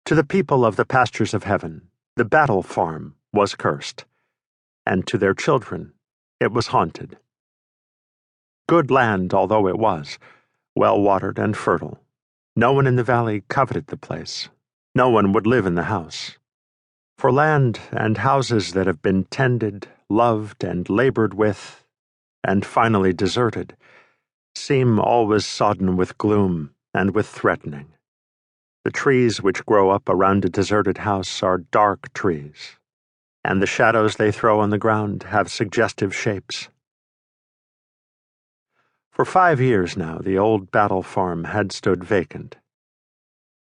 To the people of the pastures of heaven, the battle farm was cursed, and to their children it was haunted. Good land although it was, well-watered and fertile, no one in the valley coveted the place. No one would live in the house. For land and houses that have been tended, loved, and labored with, and finally deserted, seem always sodden with gloom and with threatening. The trees which grow up around a deserted house are dark trees, and the shadows they throw on the ground have suggestive shapes. For 5 years now, the old battle farm had stood vacant.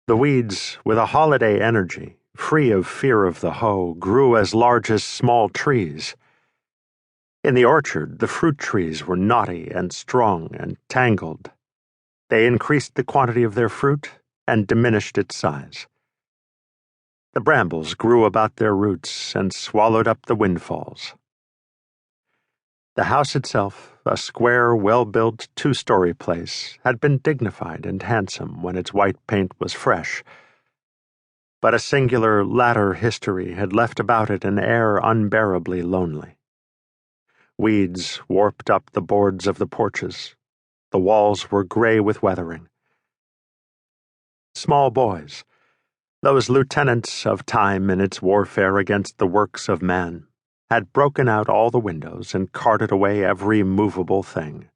The weeds, with a holiday energy, free of fear of the hoe, grew as large as small trees. In the orchard, the fruit trees were knotty and strong and tangled. They increased the quantity of their fruit and diminished its size. The brambles grew about their roots and swallowed up the windfalls. The house itself, a square, well-built, 2-story place, had been dignified and handsome when its white paint was fresh, but a singular latter history had left about it an air unbearably lonely. Weeds warped up the boards of the porches. The walls were gray with weathering. Small boys, those lieutenants of time in its warfare against the works of man, had broken out all the windows and carted away every movable thing.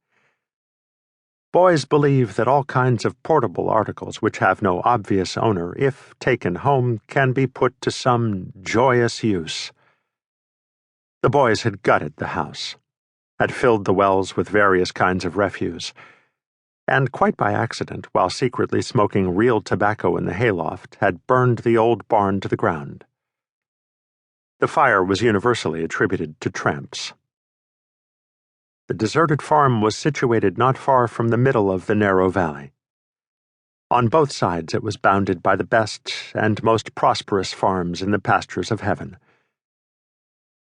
Boys believe that all kinds of portable articles which have no obvious owner, if taken home, can be put to some joyous use. The boys had gutted the house, had filled the wells with various kinds of refuse, and quite by accident, while secretly smoking real tobacco in the hayloft, had burned the old barn to the ground. The fire was universally attributed to tramps. The deserted farm was situated not far from the middle of the narrow valley. On both sides it was bounded by the best and most prosperous farms in the pastures of heaven.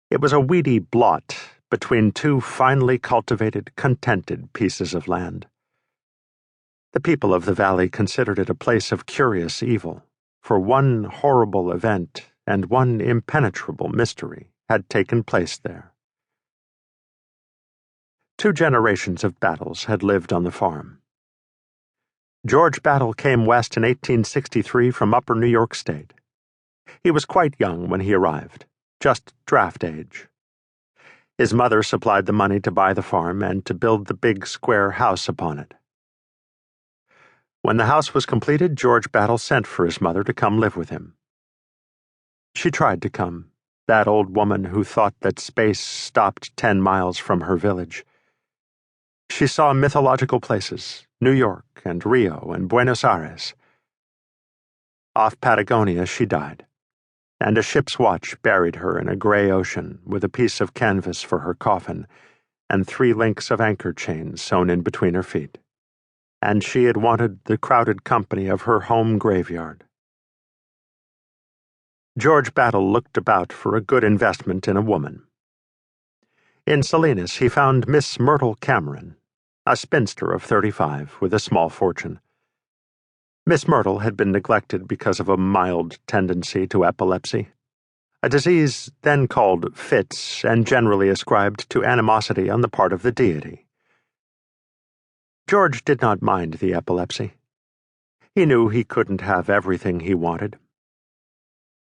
It was a weedy blot between 2 finely cultivated, contented pieces of land. The people of the valley considered it a place of curious evil, for one horrible event and one impenetrable mystery had taken place there. 2 generations of Battles had lived on the farm. George Battle came west in 1863 from upper New York State. He was quite young when he arrived, just draft age. His mother supplied the money to buy the farm and to build the big square house upon it. When the house was completed, George Battle sent for his mother to come live with him. She tried to come, that old woman who thought that space stopped 10 miles from her village. She saw mythological places, New York and Rio and Buenos Aires. Off Patagonia she died, and a ship's watch buried her in a gray ocean with a piece of canvas for her coffin and 3 links of anchor chains sewn in between her feet. And she had wanted the crowded company of her home graveyard. George Battle looked about for a good investment in a woman. In Salinas he found Miss Myrtle Cameron, a spinster of 35 with a small fortune. Miss Myrtle had been neglected because of a mild tendency to epilepsy, a disease then called fits and generally ascribed to animosity on the part of the deity. George did not mind the epilepsy. He knew he couldn't have everything he wanted.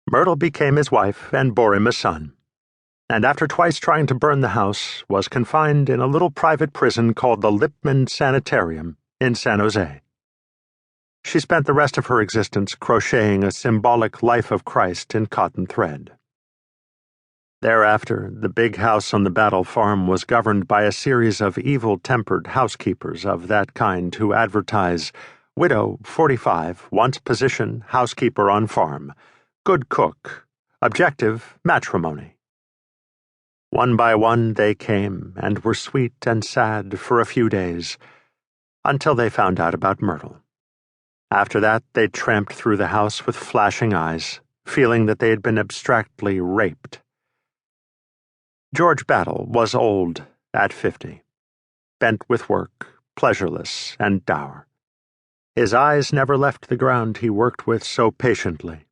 Myrtle became his wife and bore him a son, and after twice trying to burn the house, was confined in a little private prison called the Lippman Sanitarium in San Jose. She spent the rest of her existence crocheting a symbolic life of Christ in cotton thread. Thereafter, the big house on the Battle farm was governed by a series of evil-tempered housekeepers of that kind who advertise, "Widow, 45, wants position, housekeeper on farm. Good cook. Objective, matrimony." One by one they came and were sweet and sad for a few days, until they found out about Myrtle. After that they tramped through the house with flashing eyes, feeling that they had been abstractly raped. George Battle was old at 50, bent with work, pleasureless and dour. His eyes never left the ground he worked with so patiently.